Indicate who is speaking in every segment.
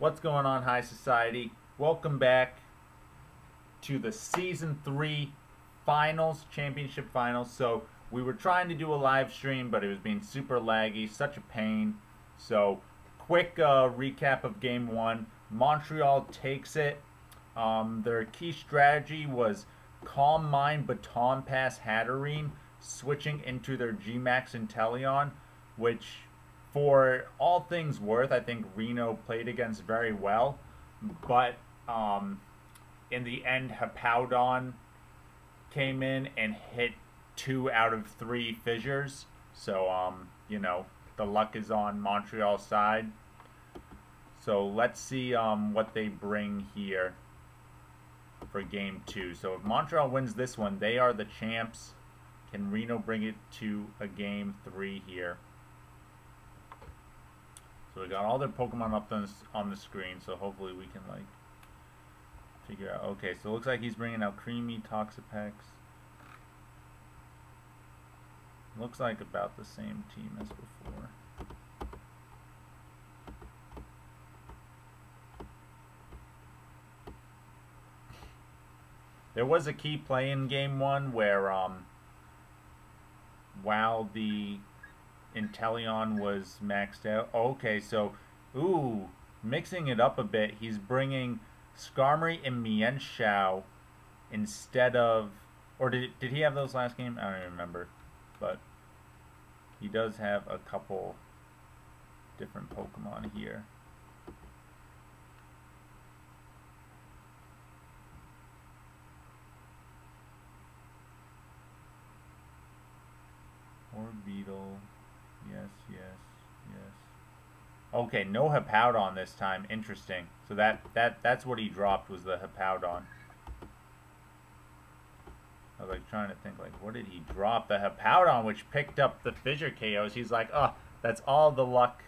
Speaker 1: What's going on, High Society? Welcome back to the Season 3 Finals, Championship Finals. So, we were trying to do a live stream, but it was being super laggy, such a pain. So, quick recap of Game 1. Montreal takes it. Their key strategy was Calm Mind, Baton Pass, Hatterene, switching into their GMAX Inteleon, which, for all things worth, I think Reno played against very well. But in the end, Hippowdon came in and hit 2 out of 3 fissures. So, you know, the luck is on Montreal's side. So let's see what they bring here for Game 2. So if Montreal wins this one, they are the champs. Can Reno bring it to a Game 3 here? So we got all their Pokemon up on the screen, so hopefully we can like figure out. Okay, so it looks like he's bringing Alcremie, Toxapex. Looks like about the same team as before. There was a key play in Game 1 where while the Inteleon was maxed out. Okay, so, ooh, mixing it up a bit. He's bringing Skarmory and Mienshao instead of, or did he have those last game? I don't even remember, but he does have a couple different Pokemon here. Orbeetle. Yes. Okay, no Hippowdon this time. Interesting. So that's what he dropped, was the Hippowdon. I was like trying to think, like, what did he drop? The Hippowdon, which picked up the fissure KOs. He's like, oh, that's all the luck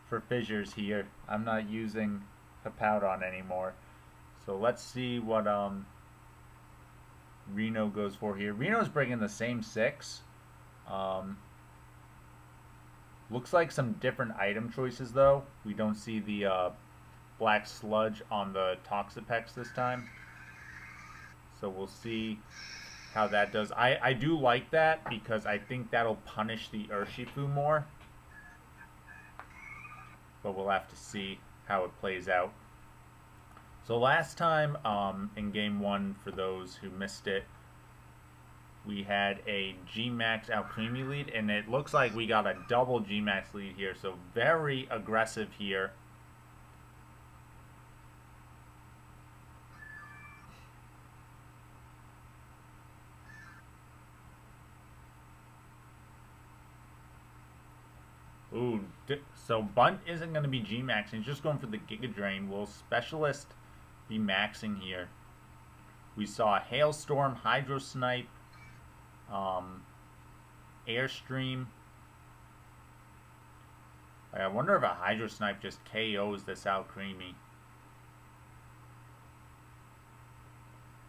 Speaker 1: for fissures here. I'm not using Hippowdon anymore. So let's see what Reno goes for here. Reno's bringing the same 6. Looks like some different item choices, though. We don't see the black sludge on the Toxapex this time. So we'll see how that does. I do like that because I think that'll punish the Urshifu more. But we'll have to see how it plays out. So last time in Game 1, for those who missed it, we had a GMAX Alcremie lead, and it looks like we got a double GMAX lead here, so very aggressive here. Ooh, so Bunt isn't going to be GMAXing, he's just going for the Giga Drain. Will Specialist be maxing here? We saw Hailstorm, Hydro Snipe, Airstream. I wonder if a Hydro Snipe just KOs this Alcremie.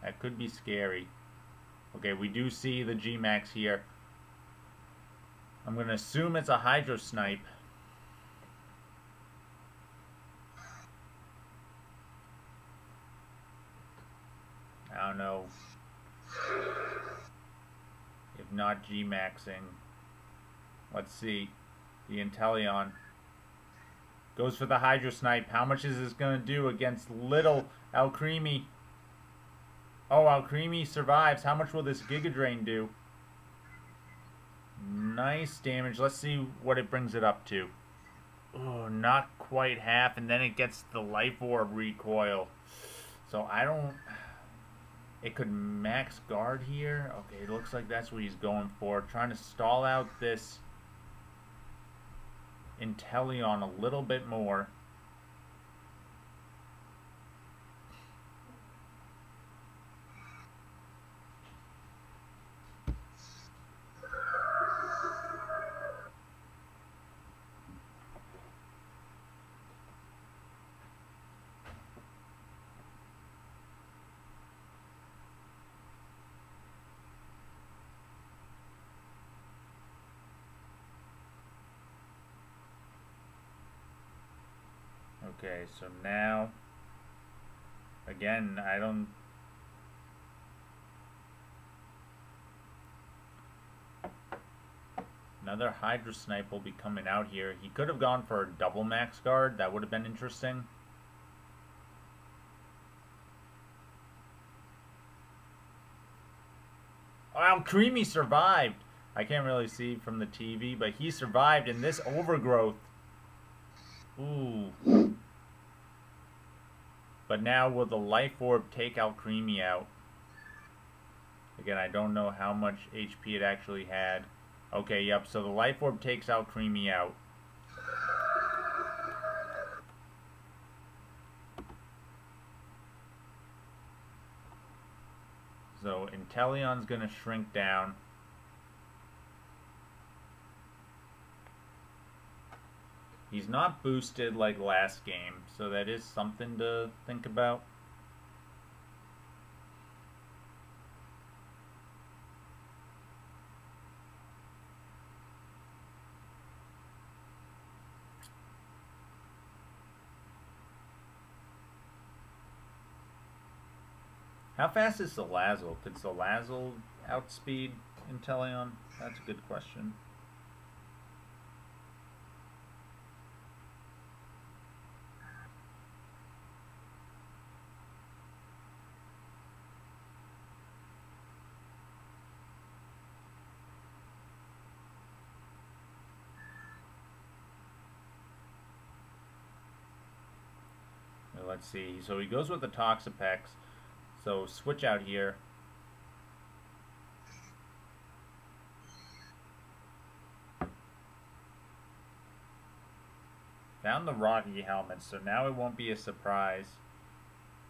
Speaker 1: That could be scary. Okay, we do see the GMAX here. I'm going to assume it's a Hydro Snipe. I don't know. If not GMAXing. Let's see. The Inteleon goes for the Hydro Snipe. How much is this going to do against little Alcremie? Oh, Alcremie survives. How much will this Giga Drain do? Nice damage. Let's see what it brings it up to. Oh, not quite half. And then it gets the Life Orb recoil. So I don't... It could max guard here. Okay, it looks like that's what he's going for. Trying to stall out this Inteleon a little bit more. Okay, so now, again, I don't... Another Hydro Snipe will be coming out here. He could have gone for a double max guard. That would have been interesting. Oh, Alcremie survived. I can't really see from the TV, but he survived in this overgrowth. Ooh. But now will the Life Orb take Alcremie out? Again, I don't know how much HP it actually had. Okay, yep, so the Life Orb takes Alcremie out. So Inteleon's gonna shrink down. He's not boosted like last game, so that is something to think about. How fast is Salazzle? Could Salazzle outspeed Inteleon? That's a good question. Let's see. So he goes with the Toxapex. So switch out here. Found the Rocky helmet, so now it won't be a surprise.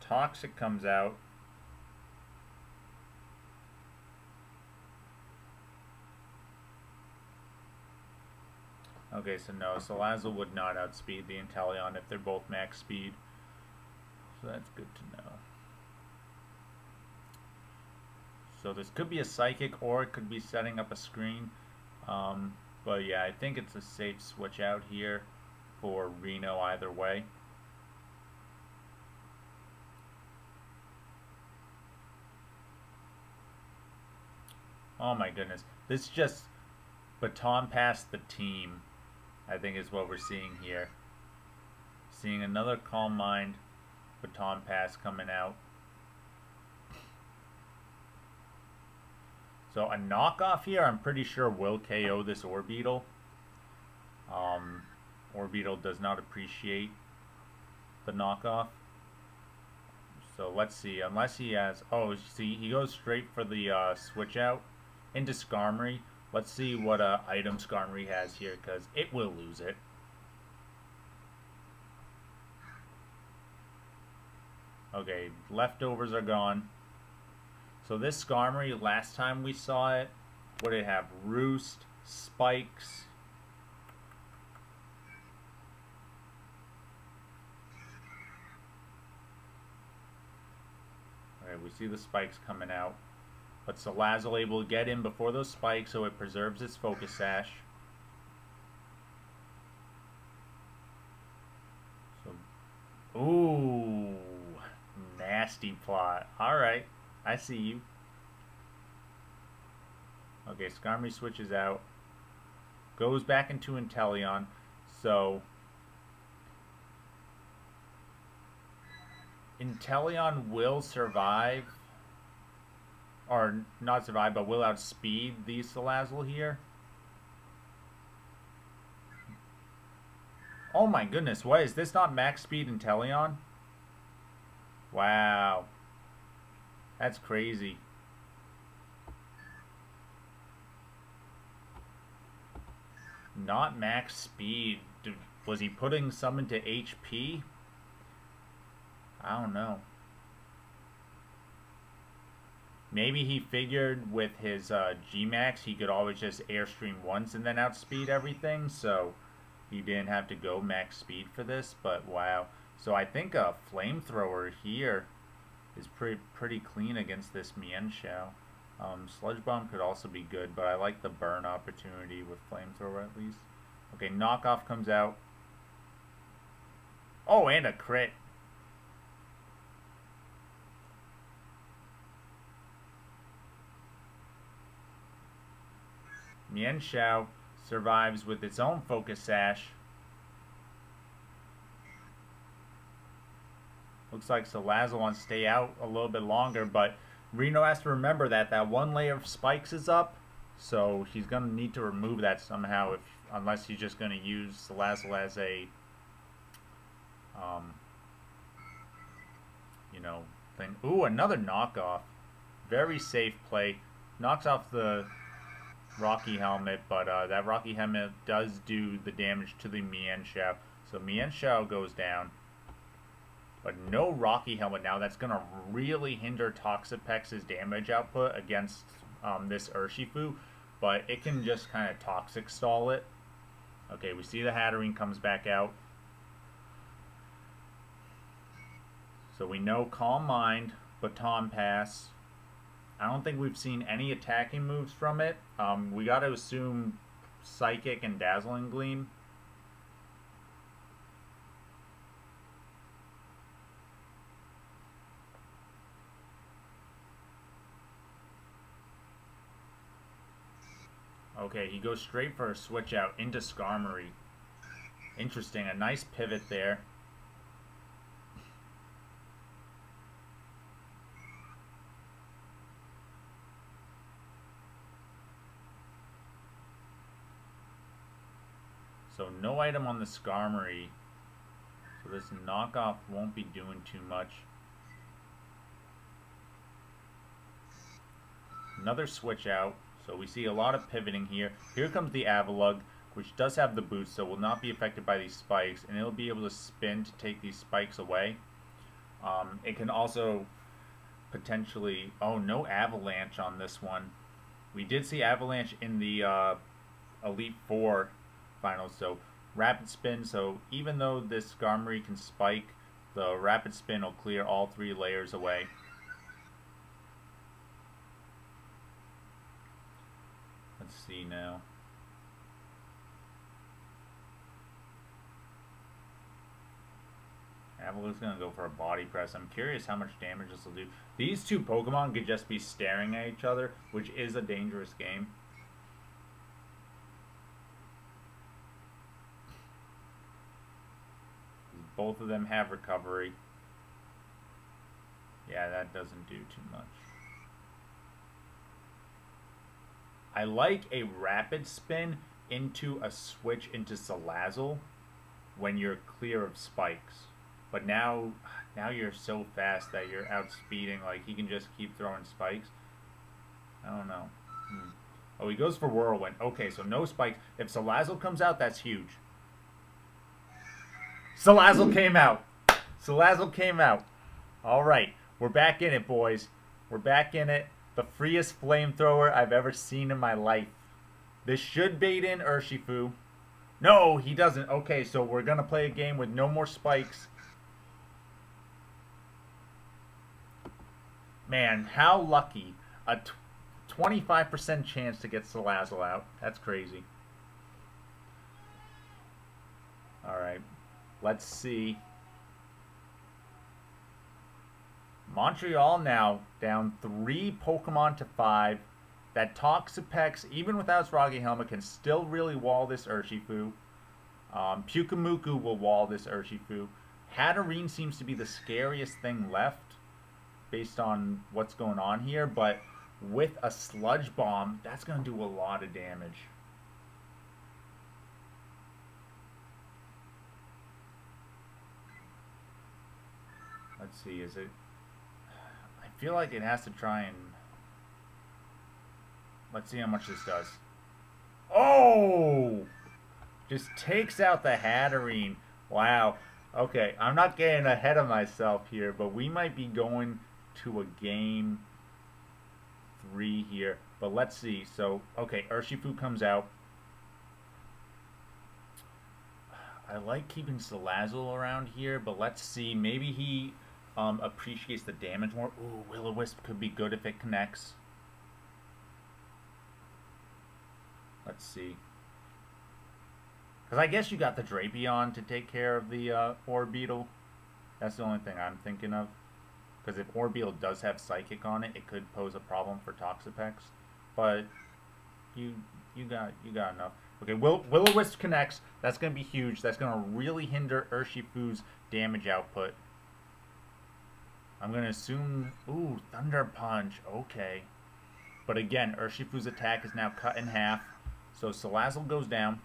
Speaker 1: Toxic comes out. Okay, so no, Salazzle would not outspeed the Inteleon if they're both max speed. So that's good to know. So this could be a Psychic, or it could be setting up a screen. But yeah, I think it's a safe switch out here for Reno either way. Oh my goodness. This just baton passed the team, I think is what we're seeing here. Seeing another Calm Mind baton pass coming out. So a knockoff here, I'm pretty sure will KO this Orbeetle. Orbeetle does not appreciate the knockoff. So let's see, unless he has... Oh, see, he goes straight for the switch out into Skarmory. Let's see what item Skarmory has here, because it will lose it. Okay, leftovers are gone. So this Skarmory, last time we saw it, what did it have? Roost, Spikes. Alright, we see the Spikes coming out. But Salazzle able to get in before those Spikes, so it preserves its Focus Sash. So, ooh, nasty plot. Alright. I see you. Okay, Skarmory switches out. Goes back into Inteleon. So Inteleon will survive. Or not survive, but will outspeed the Salazzle here. Oh my goodness, what is this, not max speed Inteleon? Wow. That's crazy. Not max speed. Was he putting some into HP? I don't know. Maybe he figured with his GMAX he could always just airstream once and then outspeed everything, so he didn't have to go max speed for this, but wow. So I think a Flamethrower here is pretty clean against this Mienshao. Sludge Bomb could also be good, but I like the burn opportunity with Flamethrower at least. Okay, Knockoff comes out. Oh, and a crit. Mienshao survives with its own Focus Sash. Looks like Salazzle wants to stay out a little bit longer, but Reno has to remember that that one layer of spikes is up, so he's going to need to remove that somehow, unless he's just going to use Salazzle as a, you know, thing. Ooh, another knockoff. Very safe play. Knocks off the Rocky Helmet, but that Rocky Helmet does do the damage to the Mienshao. So Mienshao goes down. But no Rocky Helmet now. That's going to really hinder Toxapex's damage output against this Urshifu. But it can just kind of Toxic Stall it. Okay, we see the Hatterene comes back out. So we know Calm Mind, Baton Pass. I don't think we've seen any attacking moves from it. We got to assume Psychic and Dazzling Gleam. Okay, he goes straight for a switch out into Skarmory. Interesting, a nice pivot there. So no item on the Skarmory. So this knockoff won't be doing too much. Another switch out. So we see a lot of pivoting here. Here comes the Avalugg, which does have the boost, so will not be affected by these spikes, and it'll be able to spin to take these spikes away. It can also potentially... Oh, no Avalanche on this one. We did see Avalanche in the Elite Four finals, so Rapid Spin. So even though this Skarmory can spike, the Rapid Spin will clear all 3 layers away. Let's see now. Avalugg's gonna go for a body press. I'm curious how much damage this will do. These two Pokemon could just be staring at each other, which is a dangerous game. Both of them have recovery. Yeah, that doesn't do too much. I like a Rapid Spin into a switch into Salazzle when you're clear of spikes. But now you're so fast that you're outspeeding. Like, he can just keep throwing spikes. I don't know. Oh, he goes for Whirlwind. Okay, so no spikes. If Salazzle comes out, that's huge. Salazzle came out. Salazzle came out. All right, we're back in it, boys. We're back in it. The freest flamethrower I've ever seen in my life. This should bait in Urshifu. No, he doesn't. Okay, so we're going to play a game with no more spikes. Man, how lucky. A 25% chance to get Salazzle out. That's crazy. Alright, let's see. Montreal now down 3 Pokemon to 5. That Toxapex, even without its Rocky Helmet, can still really wall this Urshifu. Pyukumuku will wall this Urshifu. Hatterene seems to be the scariest thing left based on what's going on here, but with a Sludge Bomb, that's going to do a lot of damage. Let's see, is it... I feel like it has to try and... Let's see how much this does. Oh! Just takes out the Hatterene. Wow. Okay, I'm not getting ahead of myself here, but we might be going to a game 3 here. But let's see. So, okay, Urshifu comes out. I like keeping Salazzle around here, but let's see. Maybe he appreciates the damage more. Ooh, Will-O-Wisp could be good if it connects. Let's see. Because I guess you got the Drapion to take care of the Orbeetle. That's the only thing I'm thinking of. Because if Orbeetle does have Psychic on it, it could pose a problem for Toxapex. But you got enough. Okay, Will-O-Wisp connects. That's going to be huge. That's going to really hinder Urshifu's damage output. I'm going to assume... Ooh, Thunder Punch. Okay. But again, Urshifu's attack is now cut in half. So Salazzle goes down.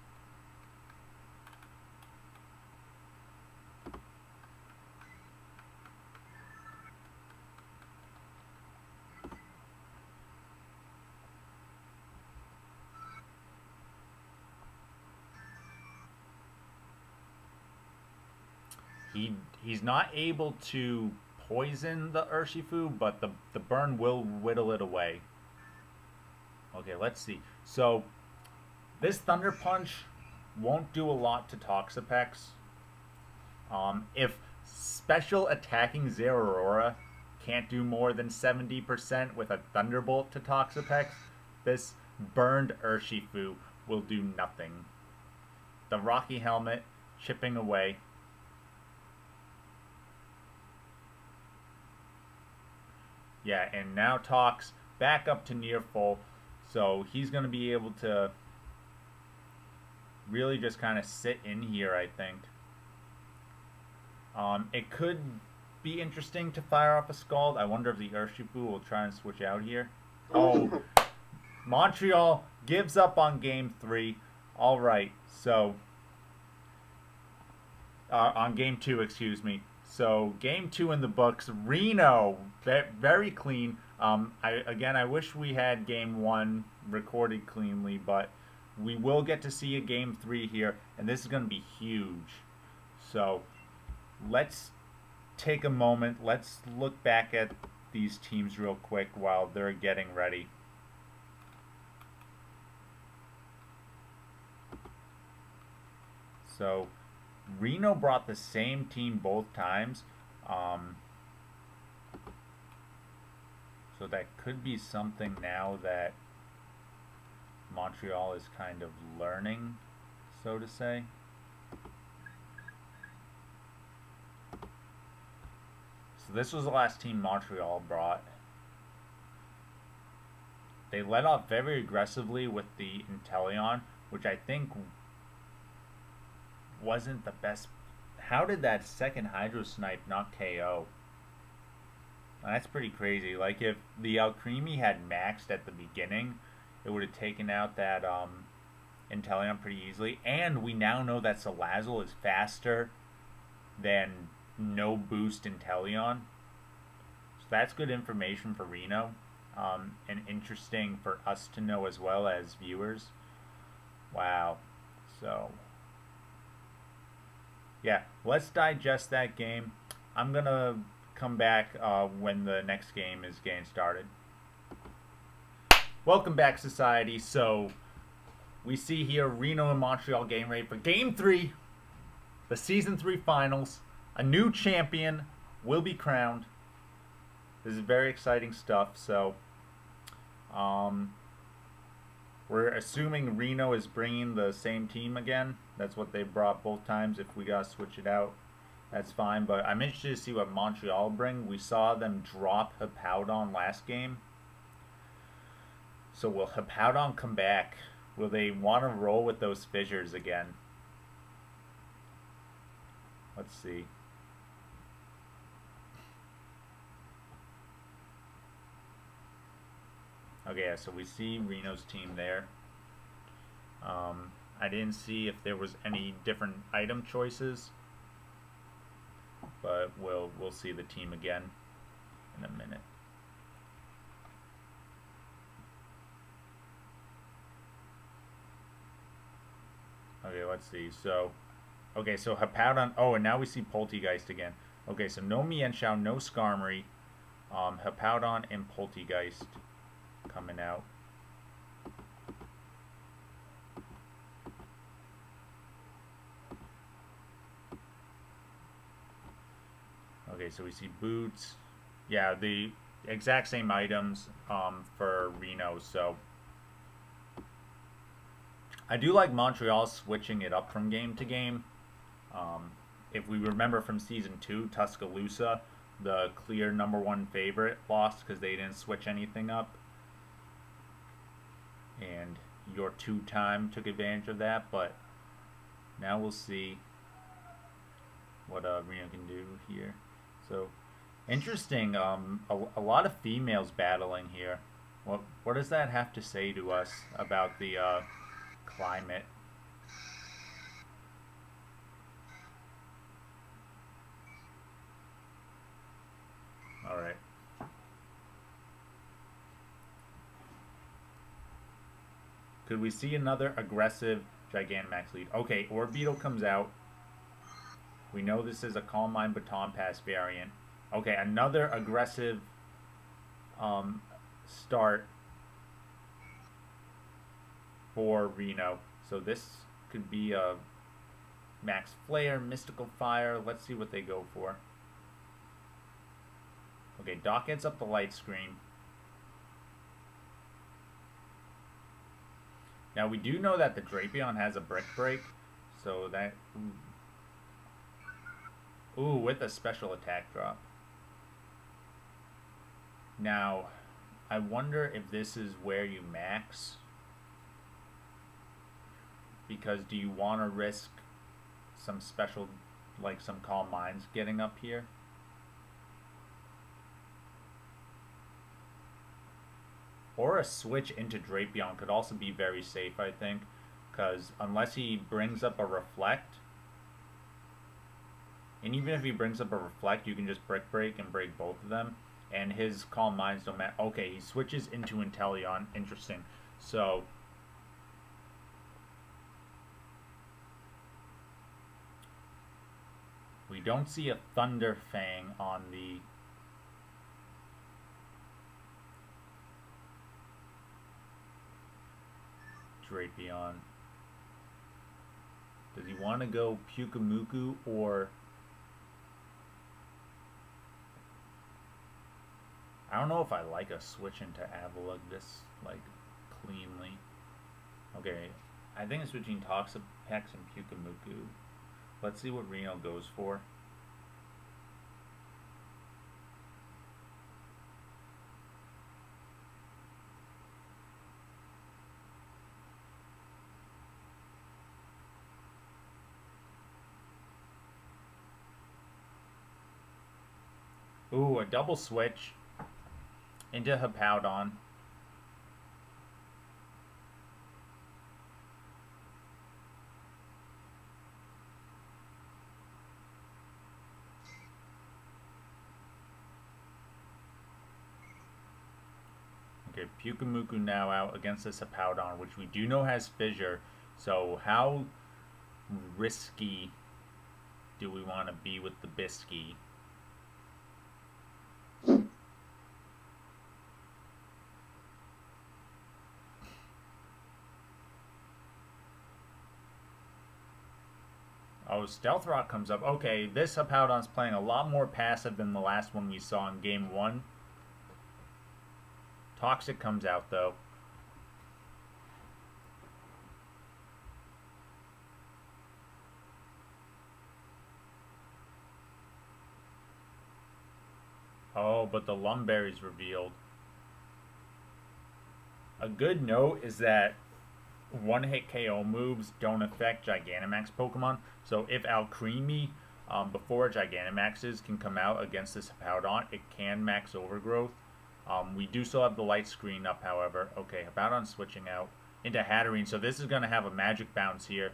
Speaker 1: He's not able to poison the Urshifu, but the burn will whittle it away. Okay, let's see. So, this Thunder Punch won't do a lot to Toxapex. If Special Attacking Zeraora can't do more than 70% with a Thunderbolt to Toxapex, this burned Urshifu will do nothing. The Rocky Helmet chipping away. Yeah, and now Tox back up to near full, so he's going to be able to really just kind of sit in here, I think. It could be interesting to fire off a Scald. I wonder if the Urshifu will try and switch out here. Oh, Montreal gives up on Game 3. All right, so on Game 2, excuse me. So, Game 2 in the books. Reno, very clean. I wish we had Game 1 recorded cleanly, but we will get to see a Game 3 here, and this is going to be huge. So, let's take a moment. Let's look back at these teams real quick while they're getting ready. So, Reno brought the same team both times, so that could be something now that Montreal is kind of learning, so to say. So this was the last team Montreal brought. They led off very aggressively with the Inteleon, which I think wasn't the best. How did that second Hydro Snipe not KO? That's pretty crazy. Like, if the Alcremie had maxed at the beginning, it would have taken out that Inteleon pretty easily. And we now know that Salazzle is faster than no boost Inteleon. So that's good information for Reno. And interesting for us to know as well as viewers. Wow. So yeah, let's digest that game. I'm going to come back when the next game is getting started. Welcome back, Society. So, we see here Reno and Montreal game ready for Game 3, the Season 3 Finals. A new champion will be crowned. This is very exciting stuff. So, we're assuming Reno is bringing the same team again. That's what they brought both times. If we gotta switch it out, that's fine. But I'm interested to see what Montreal bring. We saw them drop Hippowdon last game. So will Hippowdon come back? Will they want to roll with those fissures again? Let's see. Okay, yeah, so we see Reno's team there. I didn't see if there was any different item choices, but we'll see the team again in a minute. Okay, let's see. So, okay, so Hippowdon. Oh, and now we see Polteageist again. Okay, so no Mienshao, no Skarmory, Hippowdon and Polteageist coming out. Okay, so we see boots. Yeah, the exact same items for Reno. So I do like Montreal switching it up from game to game. If we remember from Season 2, Tuscaloosa, the clear #1 favorite, lost because they didn't switch anything up. And your 2-time took advantage of that, but now we'll see what Reno can do here. So, interesting. A lot of females battling here. What does that have to say to us about the climate? All right. Could we see another aggressive Gigantamax lead? Okay, Orbeetle comes out. We know this is a Calm Mind Baton Pass variant. Okay, another aggressive start for Reno. So this could be a Max Flare, Mystical Fire. Let's see what they go for. Okay, Doc gets up the light screen. Now we do know that the Drapion has a Brick Break, so that... Ooh, with a special attack drop. Now, I wonder if this is where you max. Because do you want to risk some special, like some Calm Minds getting up here? Or a switch into Drapion could also be very safe, I think. Because unless he brings up a Reflect, and even if he brings up a Reflect, you can just Brick Break and break both of them. And his Calm Minds don't matter. Okay, he switches into Inteleon. Interesting. So, we don't see a Thunder Fang on the... Drapion. Does he want to go Pyukumuku or... I don't know if I like a switch into Avalugg this, like, cleanly. Okay, I think it's between Toxapex and Pyukumuku. Let's see what Reno goes for. Ooh, a double switch into Hippowdon. Okay, Pyukumuku now out against this Hippowdon, which we do know has Fissure. So how risky do we want to be with the Bisky? Oh, Stealth Rock comes up. Okay, this Hippowdon's playing a lot more passive than the last one we saw in Game 1. Toxic comes out, though. Oh, but the Lumberry's revealed. A good note is that one-hit KO moves don't affect Gigantamax Pokemon. So if Alcremie, before Gigantamaxes can come out against this Hippowdon, it can max Overgrowth. We do still have the light screen up, however. Okay, Hippowdon switching out into Hatterene. So this is going to have a Magic Bounce here.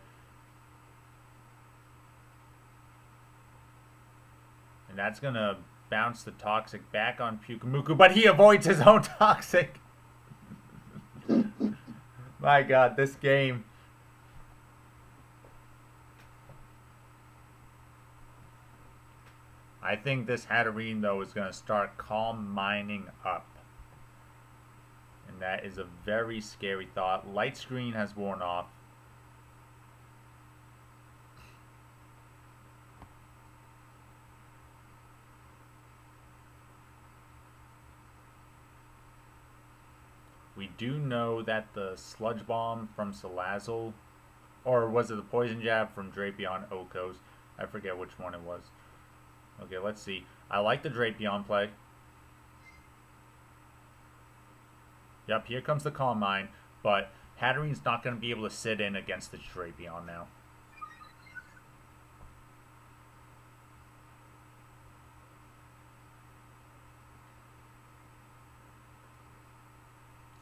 Speaker 1: And that's going to bounce the Toxic back on Pyukumuku, but he avoids his own Toxic. My God, this game. I think this Hatterene, though, is going to start Calm Mining up. And that is a very scary thought. Light screen has worn off. We do know that the Sludge Bomb from Salazzle Or was it the Poison Jab from Drapion Okos? I forget which one it was. Okay, let's see. I like the Drapion play. Yep, here comes the Calm Mind. But Hatterene's not going to be able to sit in against the Drapion now.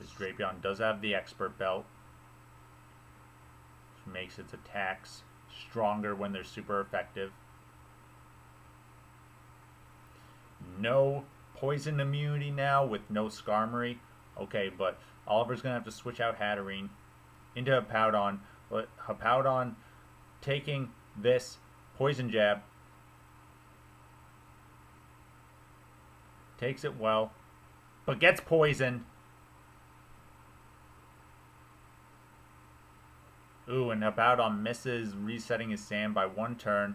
Speaker 1: This Drapion does have the Expert Belt, which makes its attacks stronger when they're super effective. No poison immunity now with no Skarmory. Okay, but Oliver's going to have to switch out Hatterene into Hippowdon. But Hippowdon taking this Poison Jab. Takes it well, but gets poisoned. Ooh, and Hippowdon misses resetting his sand by 1 turn.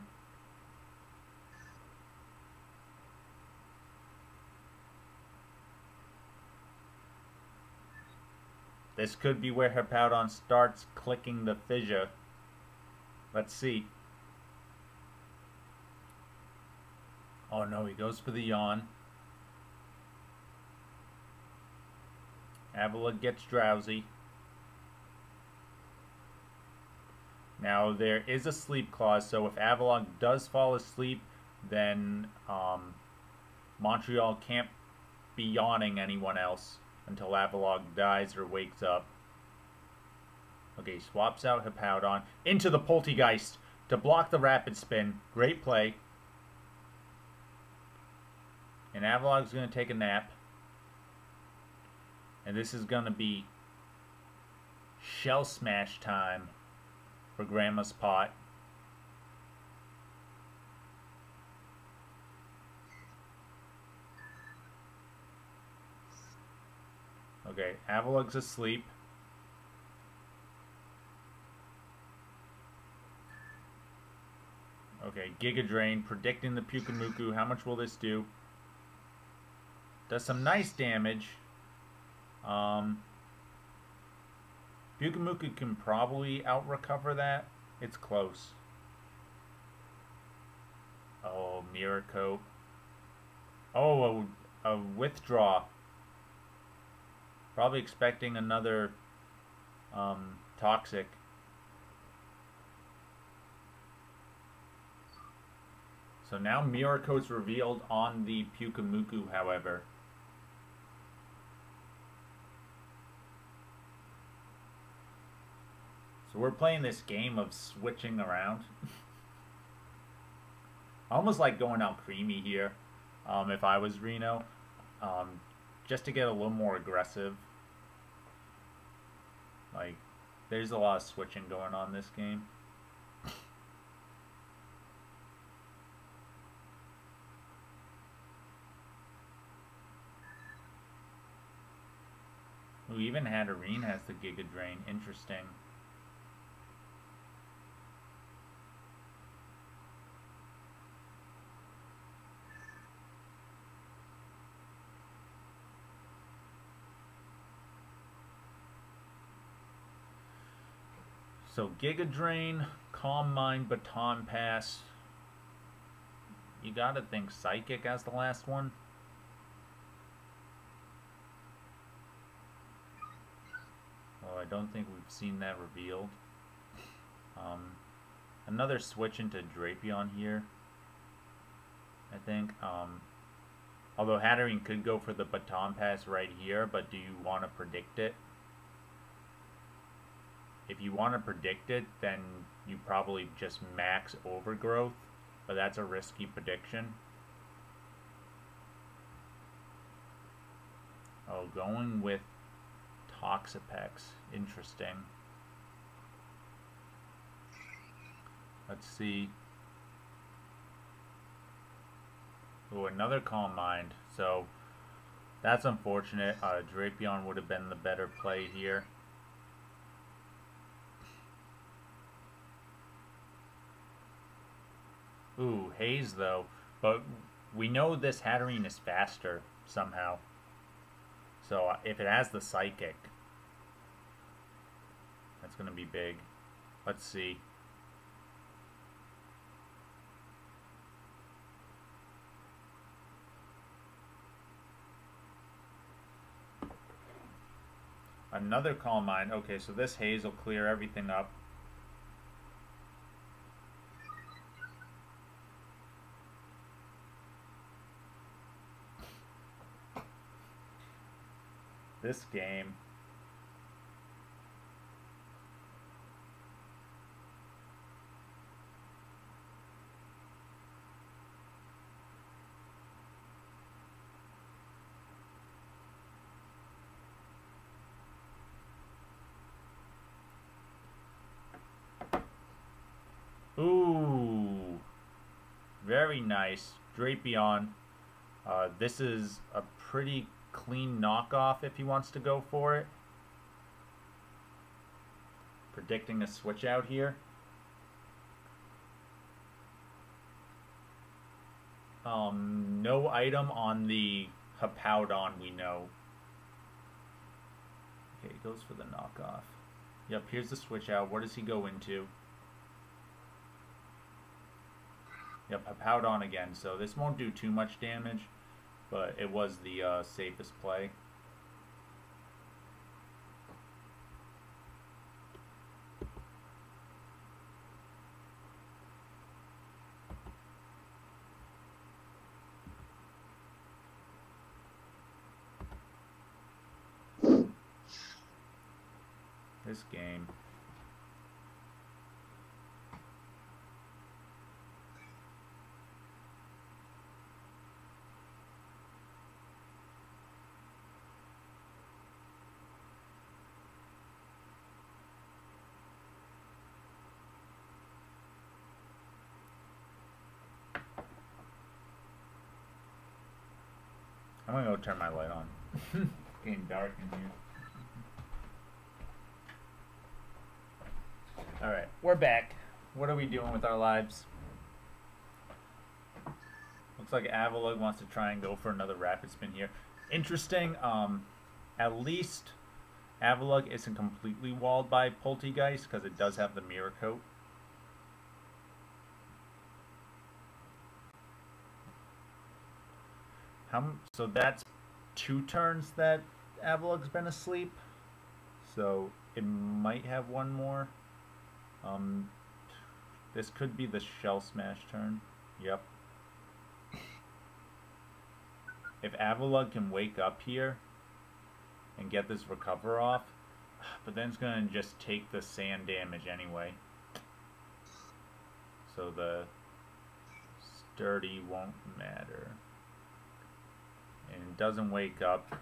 Speaker 1: This could be where Hippowdon starts clicking the Fissure. Let's see. Oh no, he goes for the Yawn. Avalugg gets drowsy. Now, there is a sleep clause, so if Avalugg does fall asleep, then Montreal can't be yawning anyone else until Avalugg dies or wakes up. Okay, swaps out Hippowdon into the Polteageist to block the Rapid Spin. Great play. And Avalugg's going to take a nap. And this is going to be Shell Smash time for Grandma's Pot. Okay, Avalugg's asleep. Okay, Giga Drain, predicting the Pyukumuku. How much will this do? Does some nice damage. Pyukumuku can probably out-recover that. It's close. Oh, Mirror Coat. Oh, a withdraw. Probably expecting another Toxic. So now Mirror Coat's revealed on the Pyukumuku, however. So we're playing this game of switching around. Almost like going Alcremie here, if I was Reno. Just to get a little more aggressive. Like, there's a lot of switching going on this game. Ooh, even Hatterene has the Giga Drain. Interesting. So Giga Drain, Calm Mind, Baton Pass. You gotta think Psychic as the last one. Oh, I don't think we've seen that revealed. Another switch into Drapion here, I think. Although Hatterene could go for the Baton Pass right here, but do you want to predict it? If you want to predict it, then you probably just max Overgrowth, but that's a risky prediction. Oh, going with Toxapex. Interesting. Let's see. Oh, another Calm Mind. So, that's unfortunate. Drapion would have been the better play here. Ooh, Haze though. But we know this Hatterene is faster somehow. So if it has the Psychic, that's going to be big. Let's see. Another Calm Mind. Okay, so this haze will clear everything up. This game. Ooh, very nice. Drapion. This is a pretty clean knockoff if he wants to go for it. Predicting a switch out here. No item on the Hippowdon, we know. Okay, he goes for the knockoff. Yep, here's the switch out. What does he go into? Yep, Hippowdon again, so this won't do too much damage, but it was the safest play. This game. I'm gonna go turn my light on. It's getting dark in here. Alright, we're back. What are we doing with our lives? Looks like Avalugg wants to try and go for another rapid spin here. Interesting, at least Avalugg isn't completely walled by Polteageist because it does have the mirror coat. So that's 2 turns that Avalugg's been asleep. So it might have one more. This could be the Shell Smash turn. Yep. If Avalugg can wake up here and get this recover off, but then it's going to just take the sand damage anyway. So the sturdy won't matter. And it doesn't wake up.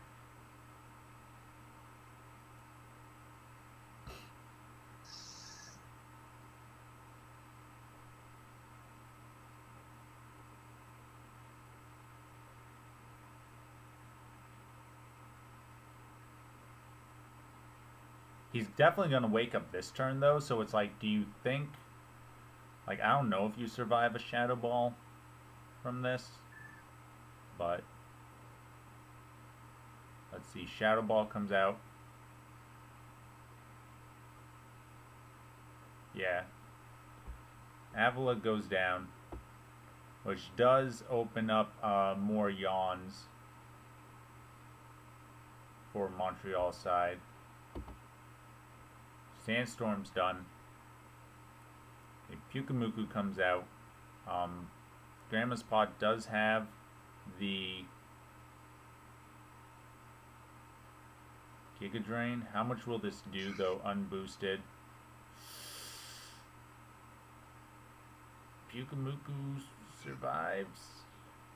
Speaker 1: He's definitely going to wake up this turn, though, so it's like, do you think... Like, I don't know if you survive a Shadow Ball from this, but... Let's see, Shadow Ball comes out. Yeah. Avalugg goes down, which does open up more yawns for Montreal side. Sandstorm's done. A Pyukumuku comes out. Grandma's Pot does have the Giga Drain. How much will this do, though, unboosted? Pyukumuku survives?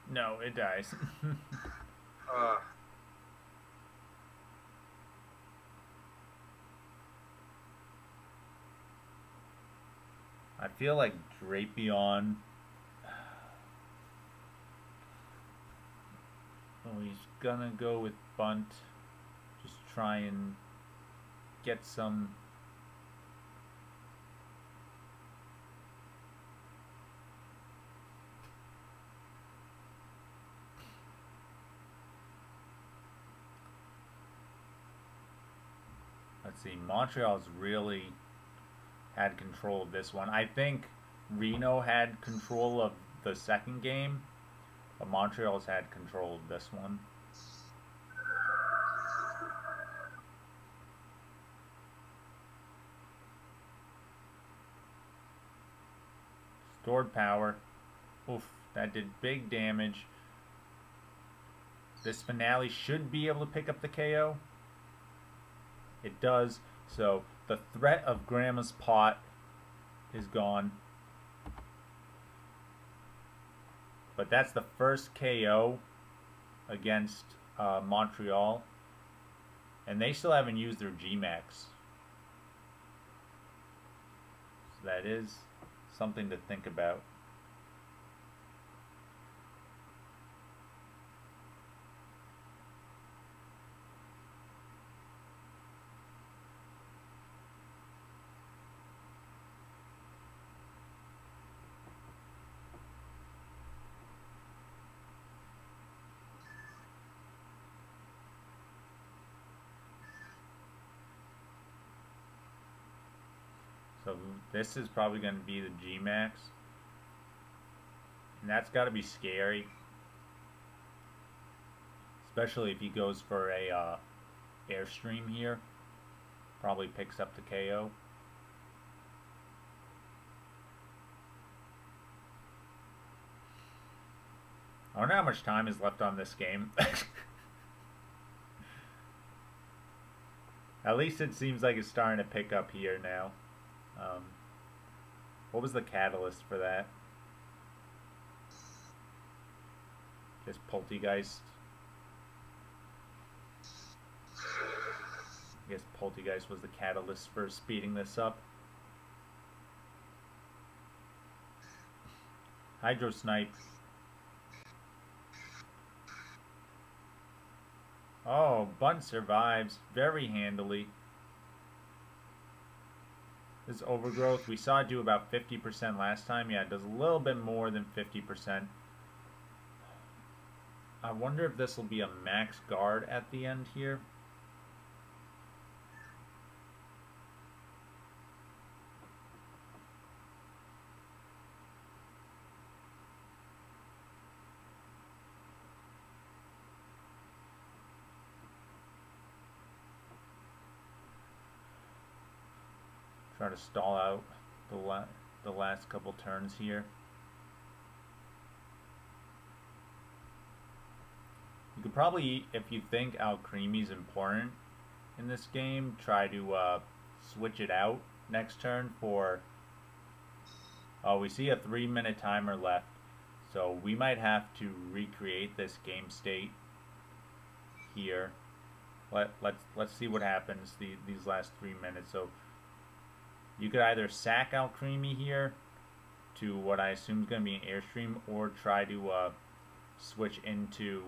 Speaker 1: No, it dies. I feel like Drapion... Oh, he's gonna go with Bunt. Just try and get some... Let's see, Montreal's really had control of this one. I think Reno had control of the second game, but Montreal's had control of this one. Stored power. Oof, that did big damage. This finale should be able to pick up the KO. It does. So the threat of Grandma's Pot is gone. But that's the first KO against Montreal. And they still haven't used their GMAX. So that is something to think about. So this is probably going to be the GMAX. And that's got to be scary. Especially if he goes for a Airstream here. Probably picks up the KO. I wonder how much time is left on this game. At least it seems like it's starting to pick up here now. What was the catalyst for that? Just Polteageist. I guess Polteageist was the catalyst for speeding this up. Hydro Snipe. Oh, Bunt survives very handily. This Overgrowth, we saw it do about 50% last time. Yeah, it does a little bit more than 50%. I wonder if this will be a max guard at the end here. Try to stall out the last couple turns here. You could probably, if you think Alcremie is important in this game, try to switch it out next turn for... Oh, we see a 3-minute timer left, so we might have to recreate this game state here. Let's see what happens these last 3 minutes. So you could either sack Alcremie here to what I assume is going to be an Airstream, or try to switch into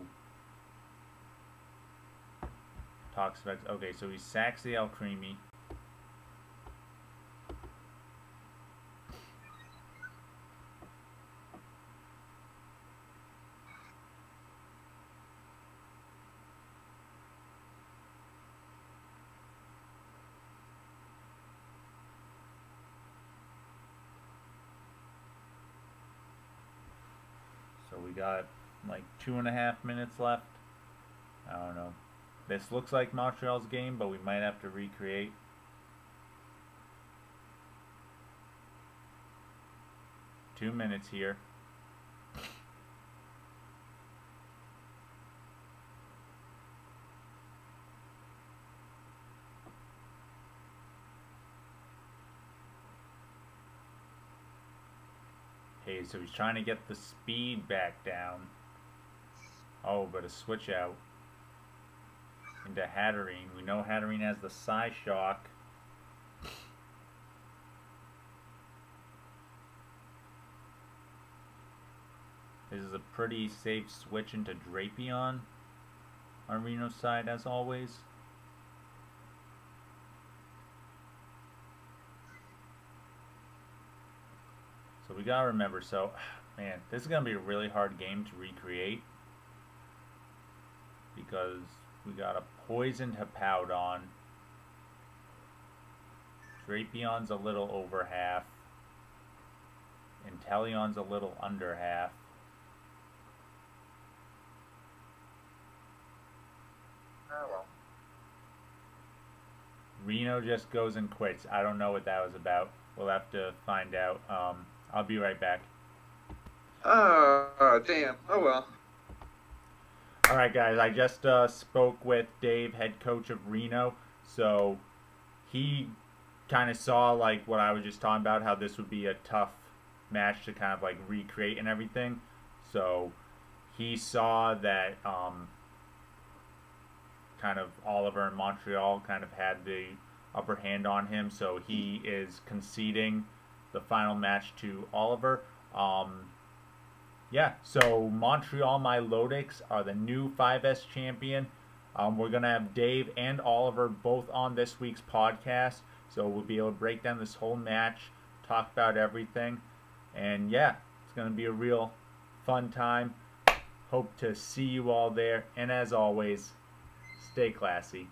Speaker 1: Toxapex. Okay, so he sacks the Alcremie. So we got like 2.5 minutes left. I don't know. This looks like Montreal's game, but we might have to recreate. Two minutes here. Okay, so he's trying to get the speed back down. Oh, but a switch out into Hatterene. We know Hatterene has the Psyshock. This is a pretty safe switch into Drapion on Reno's side, as always. So we gotta remember, so, man, this is gonna be a really hard game to recreate, because we got a poisoned Hippowdon Drapion's a little over half. Inteleon's a little under half.
Speaker 2: Oh well.
Speaker 1: Reno just goes and quits. I don't know what that was about. We'll have to find out. I'll be right back.
Speaker 2: Oh, damn. Oh well.
Speaker 1: Alright guys, I just spoke with Dave, head coach of Reno. So he kind of saw like what I was just talking about, how this would be a tough match to kind of like recreate and everything. So he saw that kind of Oliver and Montreal kind of had the upper hand on him, so he is conceding the final match to Oliver. Yeah, so Montreal Milotics are the new 5S champion. We're going to have Dave and Oliver both on this week's podcast, so we'll be able to break down this whole match, talk about everything, and yeah, it's going to be a real fun time. Hope to see you all there, and as always, stay classy.